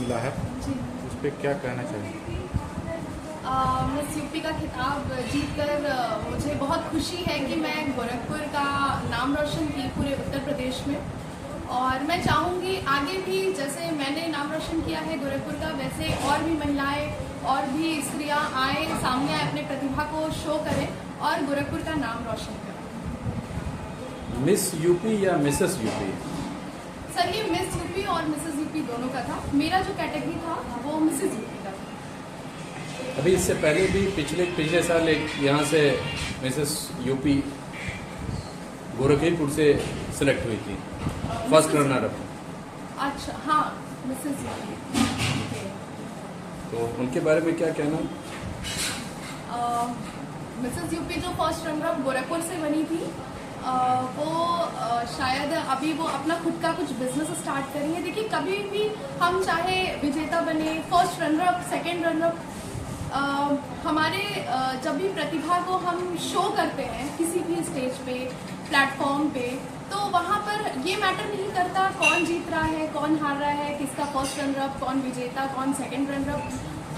मिला है, जी। उस पर क्या कहना चाहेंगे? मिस यूपी का खिताब जीतकर मुझे बहुत खुशी है कि मैं गोरखपुर का नाम रोशन की पूरे उत्तर प्रदेश में। और मैं चाहूँगी आगे भी जैसे मैंने नाम रोशन किया है गोरखपुर का, वैसे और भी महिलाएं और भी स्त्रियां आए सामने आए, अपने प्रतिभा को शो करें और गोरखपुर का नाम रोशन करें। मिस यूपी या मिसेस यूपी? सर ये मिस यूपी और मिसेस यूपी दोनों का था। मेरा जो कैटेगरी था वो मिसेस यूपी का था। अभी इससे पहले भी पिछले साल एक यहाँ से मिसेस यूपी गोरखपुर से सिलेक्ट हुई थी, फर्स्ट रनर अप। अच्छा, हाँ, मिसेस यूपी। तो उनके बारे में क्या कहना? मिसेस यूपी जो फर्स्ट रनर अप गोरखपुर से बनी थी, वो शायद अभी वो अपना खुद का कुछ बिजनेस स्टार्ट करी है। देखिए कभी भी हम चाहे विजेता बने, first runner up, second runner up, हमारे जब भी प्रतिभा को हम शो करते हैं किसी भी स्टेज पे, प्लेटफॉर्म पे, तो वहाँ पर ये मैटर नहीं करता कौन जीत रहा है, कौन हार रहा है, किसका फर्स्ट रनर अप, कौन विजेता, कौन सेकेंड रनर अप।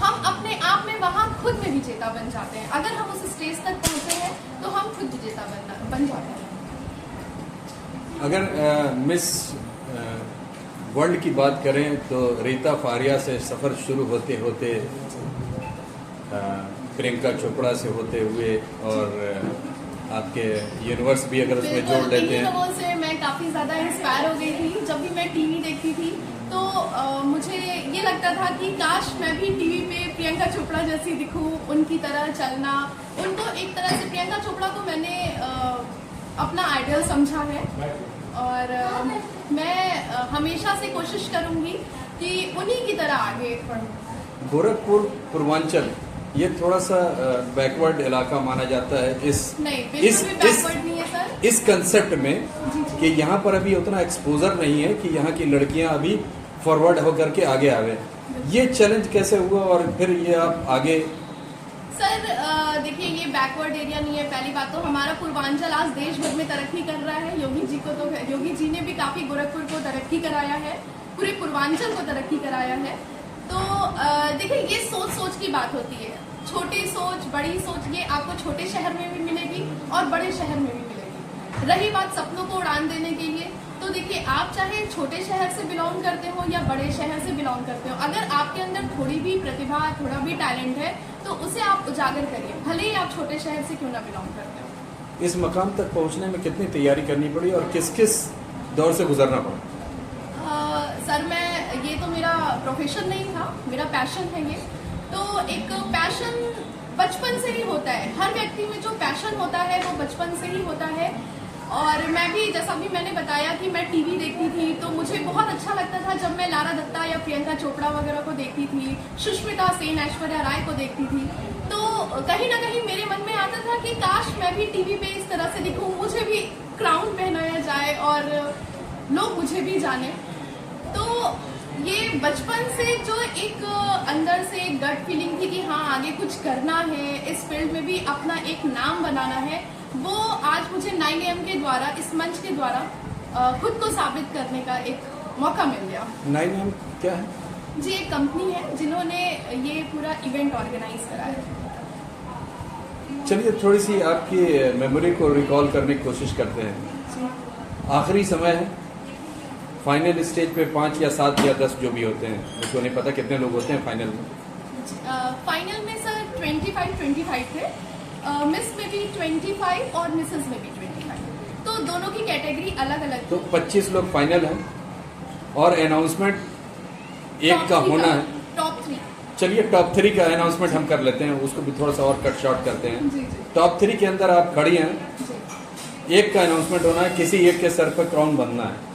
हम अपने आप में वहाँ खुद में विजेता बन जाते हैं। अगर हम उस स्टेज तक पहुँचे हैं तो हम खुद विजेता बन जाते हैं। अगर मिस वर्ल्ड की बात करें तो रीता फारिया से सफ़र शुरू होते होते प्रियंका चोपड़ा से होते हुए और आपके यूनिवर्स भी अगर उसमें जोड़ देते हैं। लोगों से मैं काफ़ी ज़्यादा इंस्पायर हो गई थी। जब भी मैं टीवी देखती थी तो मुझे ये लगता था कि काश मैं भी टीवी पे प्रियंका चोपड़ा जैसी दिखूं, उनकी तरह चलना। उनको एक तरह से प्रियंका चोपड़ा को मैंने अपना आइडियल समझा है और मैं हमेशा से कोशिश करूंगी कि उन्हीं की तरह आगे बढ़ूं। गोरखपुर पूर्वांचल ये थोड़ा सा बैकवर्ड इलाका माना जाता है इस बैकवर्ड नहीं है सर। इस कंसेप्ट में कि यहाँ पर अभी उतना एक्सपोजर नहीं है कि यहाँ की लड़कियाँ अभी फॉरवर्ड होकर के आगे आवे। ये चैलेंज कैसे हुआ और फिर ये आप आगे? सर देखिए ये बैकवर्ड एरिया नहीं है। पहली बात तो हमारा पूर्वांचल आज देश भर में तरक्की कर रहा है। योगी जी ने भी काफ़ी गोरखपुर को तरक्की कराया है, पूरे पूर्वांचल को तरक्की कराया है। तो देखिए ये सोच की बात होती है। छोटी सोच, बड़ी सोच, ये आपको छोटे शहर में भी मिलेगी और बड़े शहर में भी मिलेगी। रही बात सपनों को उड़ान देने के लिए, तो देखिए आप चाहे छोटे शहर से बिलोंग करते हो या बड़े शहर से बिलोंग करते हो, अगर आपके अंदर थोड़ी भी प्रतिभा, थोड़ा भी टैलेंट है तो उसे आप उजागर करिए, भले ही आप छोटे शहर से क्यों ना बिलोंग करते हो। इस मकाम तक पहुंचने में कितनी तैयारी करनी पड़ी और किस किस दौर से गुजरना पड़ा? सर ये तो मेरा प्रोफेशन नहीं था, मेरा पैशन है ये। तो एक पैशन बचपन से ही होता है। हर व्यक्ति में जो पैशन होता है वो बचपन से ही होता है। और मैं भी जैसा भी मैंने बताया कि मैं टीवी देखती थी तो मुझे बहुत अच्छा लगता था जब मैं लारा दत्ता या प्रियंका चोपड़ा वगैरह को देखती थी, सुष्मिता सेन, ऐश्वर्या राय को देखती थी, तो कहीं ना कहीं मेरे मन में आता था कि काश मैं भी टीवी पे इस तरह से दिखूं, मुझे भी क्राउन पहनाया जाए और लोग मुझे भी जाने। तो ये बचपन से जो एक अंदर से एक गट फीलिंग थी कि हाँ आगे कुछ करना है, इस फील्ड में भी अपना एक नाम बनाना है, वो आज मुझे 9 AM के द्वारा, इस मंच के द्वारा खुद को साबित करने का एक मौका मिल गया। 9 AM क्या है? जी एक कंपनी है जिन्होंने ये पूरा इवेंट ऑर्गेनाइज कराया। चलिए थोड़ी सी आपकी मेमोरी को रिकॉल करने की कोशिश करते हैं। आखिरी समय है, फाइनल स्टेज पे 5 या 7 या 10 जो भी होते हैं, मुझको नहीं पता कितने लोग होते हैं फाइनल में। फाइनल में सर 25 थे, मिस में भी 25 और मिसेस में भी 25, तो दोनों की कैटेगरी अलग अलग। तो 25 लोग फाइनल हैं और अनाउंसमेंट एक का होना है। टॉप 3। चलिए टॉप 3 का अनाउंसमेंट हम कर लेते हैं, उसको भी थोड़ा सा और कट शॉर्ट करते हैं। जी। टॉप 3 के अंदर आप खड़ी हैं, एक का अनाउंसमेंट होना है, किसी एक के सर पर क्राउन बनना है।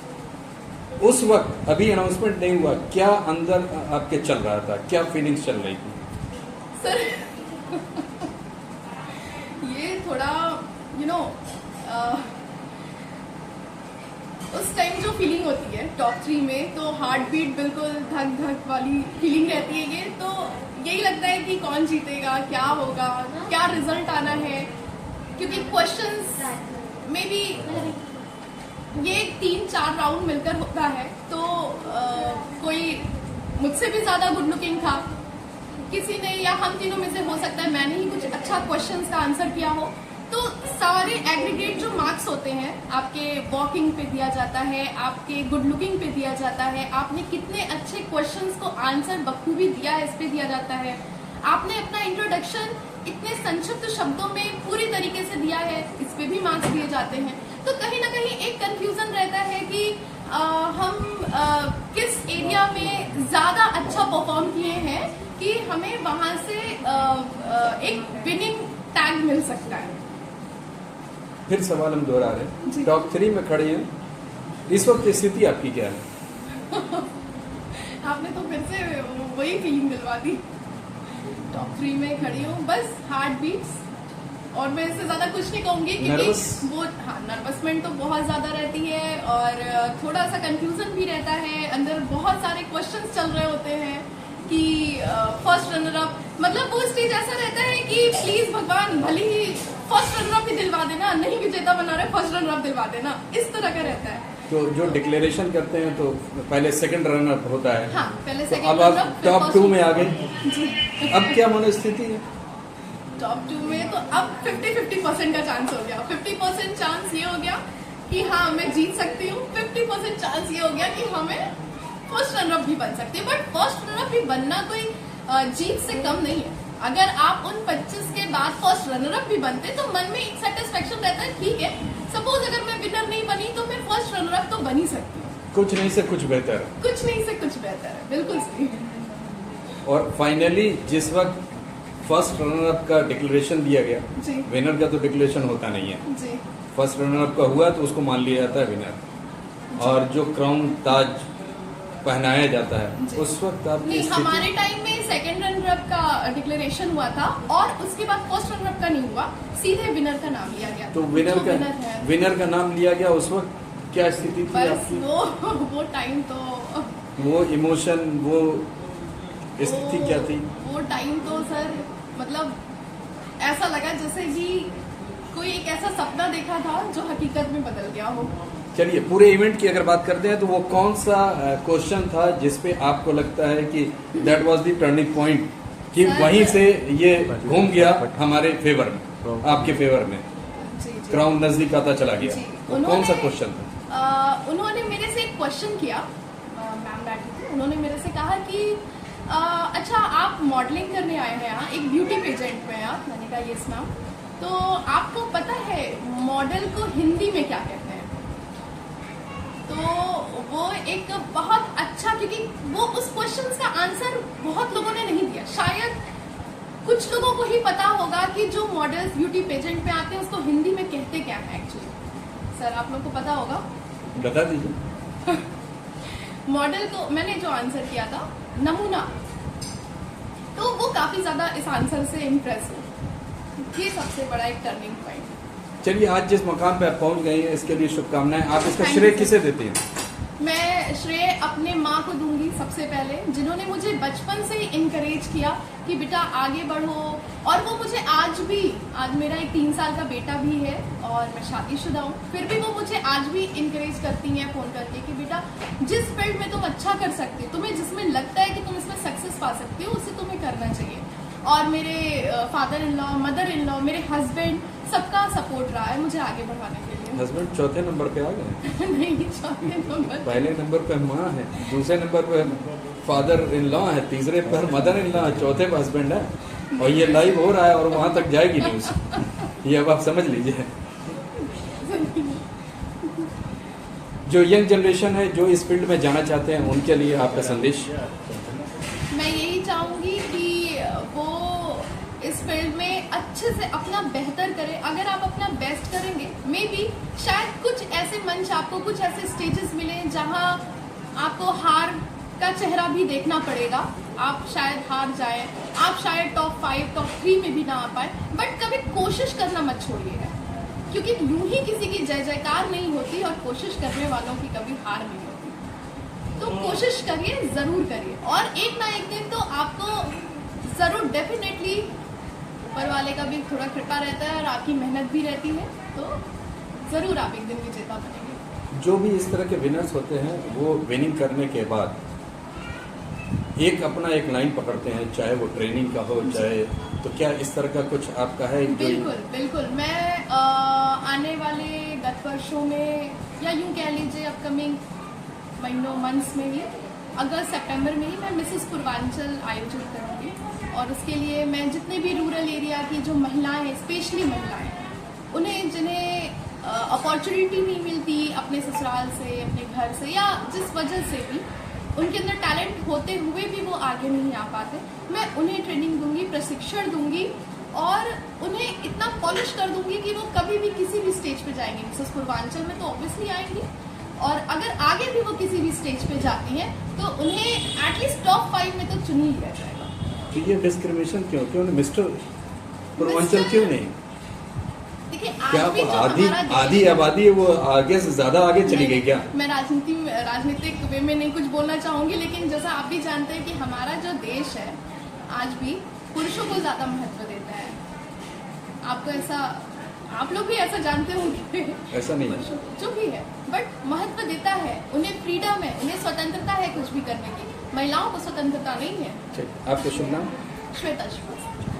उस वक्त अभी अनाउंसमेंट नहीं हुआ, क्या अंदर आपके चल रहा था, क्या फीलिंग्स चल रही थी? सर ये थोड़ा उस टाइम जो फीलिंग होती है टॉप 3 में, तो हार्ट बीट बिल्कुल धक धक वाली फीलिंग रहती है। ये तो यही लगता है कि कौन जीतेगा, क्या होगा, क्या रिजल्ट आना है, क्योंकि क्वेश्चंस में भी ये 3-4 राउंड मिलकर होता है। तो कोई मुझसे भी ज्यादा गुड लुकिंग था, किसी ने या हम तीनों में से हो सकता है मैंने ही कुछ अच्छा क्वेश्चंस का आंसर किया हो। तो सारे एग्रीगेट जो मार्क्स होते हैं आपके वॉकिंग पे दिया जाता है, आपके गुड लुकिंग पे दिया जाता है, आपने कितने अच्छे क्वेश्चंस को आंसर बखूबी दिया है इस पे दिया जाता है, आपने अपना इंट्रोडक्शन इतने संक्षिप्त शब्दों में पूरी तरीके से दिया है, इस पे भी मार्क्स दिए जाते हैं। तो कहीं ना कहीं एक कंफ्यूजन रहता है कि हम किस एरिया में ज्यादा अच्छा परफॉर्म किए हैं कि हमें वहां से एक विनिंग टैग मिल सकता है। फिर सवाल हम दोहरा रहे हैं, टॉप 3 में खड़े हैं, इस वक्त स्थिति आपकी क्या है? आपने तो फिर से वही फीलिंग दिलवा दी। टॉप 3 में खड़ी हूँ, बस हार्ट बीट्स, और मैं इससे ज्यादा कुछ नहीं कहूंगी क्योंकि वो नर्वसमेंट तो बहुत ज्यादा रहती है और थोड़ा सा कंफ्यूजन भी रहता है, अंदर बहुत सारे क्वेश्चंस चल रहे होते हैं कि फर्स्ट रनर अप, मतलब वो स्टेज ऐसा रहता है कि प्लीज भगवान भले ही फर्स्ट रनर अप ही दिलवा देना, नहीं विजेता बना रहे फर्स्ट रनर अप दिलवा देना, इस तरह का रहता है। तो जो डिक्लेरेशन करते हैं तो पहले सेकंड रनर होता है। हाँ, पहले तो सेकंड अब रनर आप टॉप 2 में आ गए, अब क्या मनोस्थिति है? टॉप 2 में तो अब 50-50% का चांस हो गया। 50% चांस ये हो गया कि हाँ मैं जीत सकती हूँ, 50% चांस ये हो गया कि हमें फर्स्ट रनर अप भी बन सकती है। बट फर्स्ट रनर अप भी बनना कोई जीत से कम नहीं है। अगर आप उन 25 के बाद फर्स्ट रनर अप भी बनते तो मन में एक सेटिस्फेक्शन रहता है, ठीक है सपोज अगर मैं विनर नहीं बनी तो मैं फर्स्ट रनर अप तो बन ही सकती हूँ। कुछ नहीं से कुछ बेहतर, कुछ नहीं से कुछ बेहतर है, बिल्कुल सही। और फाइनली जिस वक्त फर्स्ट रनर अप का डिक्लेरेशन दिया गया, जी विनर का तो डिक्लेरेशन होता नहीं है, जी फर्स्ट रनर अप का हुआ तो उसको मान लिया जाता है विनर, और जो क्राउन ताज पहनाया जाता है उस वक्त आप नहीं, हमारे टाइम में सेकंड रनर अप का डिक्लेरेशन हुआ था और उसके बाद फर्स्ट रनर अप का नहीं हुआ, सीधे विनर का नाम लिया गया। तो विनर का नाम लिया गया, उस वक्त क्या स्थिति थी आपकी? वो टाइम तो वो इमोशन, वो स्थिति क्या थी? वो टाइम तो सर मतलब ऐसा लगा जैसे कि कोई एक ऐसा सपना देखा था जो हकीकत में बदल गया हो। चलिए पूरे इवेंट की अगर बात करते हैं तो वो कौन सा क्वेश्चन था जिसपे आपको लगता है कि that was the turning point, कि वहीं से ये घूम गया हमारे फेवर में, आपके फेवर में, क्राउन नजदीक आता चला गया? तो कौन सा क्वेश्चन था? उन्होंने मेरे से एक क्वेश्चन किया, मैम बैठी थी, उन्होंने मेरे से कहा कि अच्छा आप मॉडलिंग करने आए हैं यहाँ, एक ब्यूटी पेजेंट में आप। मैंने कहा यस मैम। तो आपको पता है मॉडल को हिंदी में क्या कहते हैं? तो वो एक बहुत अच्छा, क्योंकि वो उस क्वेश्चन का आंसर बहुत लोगों ने नहीं दिया, शायद कुछ लोगों को ही पता होगा कि जो मॉडल्स ब्यूटी पेजेंट में आते हैं उसको हिंदी में कहते क्या है एक्चुअली। सर आप लोग को पता होगा, बता दीजिए। मॉडल को मैंने जो आंसर किया था नमूना, तो वो काफी ज्यादा इस आंसर से इम्प्रेस हुई। ये सबसे बड़ा एक टर्निंग पॉइंट। चलिए आज जिस मुकाम पे आप पहुंच गए हैं इसके लिए शुभकामनाएं। आप इसका श्रेय किसे देती हैं? मैं श्रेय अपने माँ को दूंगी सबसे पहले, जिन्होंने मुझे बचपन से ही इनकरेज किया कि बेटा आगे बढ़ो। और वो मुझे आज मेरा एक 3 साल का बेटा भी है और मैं शादीशुदा हूँ, फिर भी वो मुझे आज भी इनकरेज करती हैं फ़ोन करके कि बेटा जिस फील्ड में तुम अच्छा कर सकते हो, तुम्हें जिसमें लगता है कि तुम इसमें सक्सेस पा सकते हो, उसे तुम्हें करना चाहिए। और मेरे father in law, mother in law, मेरे हस्बैंड, सबका सपोर्ट रहा है मुझे आगे बढ़ाने के लिए। हस्बैंड चौथे नंबर पे आ गए? नहीं, चौथे नंबर। पहले नंबर पे माँ है, दूसरे नंबर पे फादर इन लॉ है, तीसरे पर मदर इन लॉ है, चौथे पे हस्बैंड है। और ये लाइव हो रहा है और वहां तक जाएगी न्यूज, ये अब आप समझ लीजिए। जो यंग जनरेशन है, जो इस फील्ड में जाना चाहते हैं, उनके लिए आपका संदेश? मैं यही चाहूंगी कि वो इस फील्ड में अच्छे से अपना बेहतर करें। अगर आप अपना बेस्ट करेंगे, मे बी शायद कुछ ऐसे मंच आपको, कुछ ऐसे स्टेजेस मिले जहां आपको हार का चेहरा भी देखना पड़ेगा, आप शायद हार जाएं, आप शायद टॉप 5, टॉप 3 में भी ना आ पाए, बट कभी कोशिश करना मत छोड़िएगा, क्योंकि यूं ही किसी की जय जयकार नहीं होती और कोशिश करने वालों की कभी हार नहीं होती। तो कोशिश करिए, जरूर करिए, और एक ना एक दिन तो आपको जरूर डेफिनेटली ऊपर वाले का भी थोड़ा कृपा रहता है और आपकी मेहनत भी रहती है, तो जरूर आप एक दिन विजेता बनेंगे। जो भी इस तरह के विनर्स होते हैं वो विनिंग करने के बाद एक अपना एक लाइन पकड़ते हैं, चाहे वो ट्रेनिंग का हो चाहे, तो क्या इस तरह का कुछ आपका है? बिल्कुल बिल्कुल। मैं आने वाले 10 वर्षों में या यूं कह लीजिए अपकमिंग महीनों मंथ्स में ही, अगस्त सितंबर में ही मैं मिसेस पूर्वांचल आयोजित करूँगी। और उसके लिए मैं जितने भी रूरल एरिया की जो महिलाएं, स्पेशली महिलाएं, उन्हें जिन्हें अपॉर्चुनिटी नहीं मिलती अपने ससुराल से, अपने घर से, या जिस वजह से भी उनके अंदर टैलेंट होते हुए भी वो आगे नहीं आ पाते, मैं उन्हें ट्रेनिंग दूंगी, प्रशिक्षण दूंगी और उन्हें इतना पॉलिश कर दूंगी कि वो कभी भी किसी भी स्टेज पे जाएंगी। मिसेस पूर्वांचल में तो ऑब्वियसली आएंगी, और अगर आगे भी वो किसी भी स्टेज पे जाती हैं तो उन्हें एटलीस्ट टॉप 5 में तो चुन ही लिया जाएगा। तो ये डिस्क्रिमिनेशन क्यों मिस्टर पूर्वांचल क्यों नहीं? देखिए, क्या आज भी जो आधी हमारा देश आधी आबादी वो आगे से ज्यादा आगे चली गई क्या? मैं राजनीतिक वे में नहीं कुछ बोलना चाहूंगी, लेकिन जैसा आप भी जानते हैं कि हमारा जो देश है आज भी पुरुषों को ज्यादा महत्व देता है। आपको ऐसा, आप लोग भी ऐसा जानते होंगे। ऐसा नहीं है, जो भी है, बट महत्व देता है, उन्हें फ्रीडम है, उन्हें स्वतंत्रता है कुछ भी करने की। महिलाओं को स्वतंत्रता नहीं है। ठीक। आपका शुभ नाम? श्वेता श्रीवास्तव।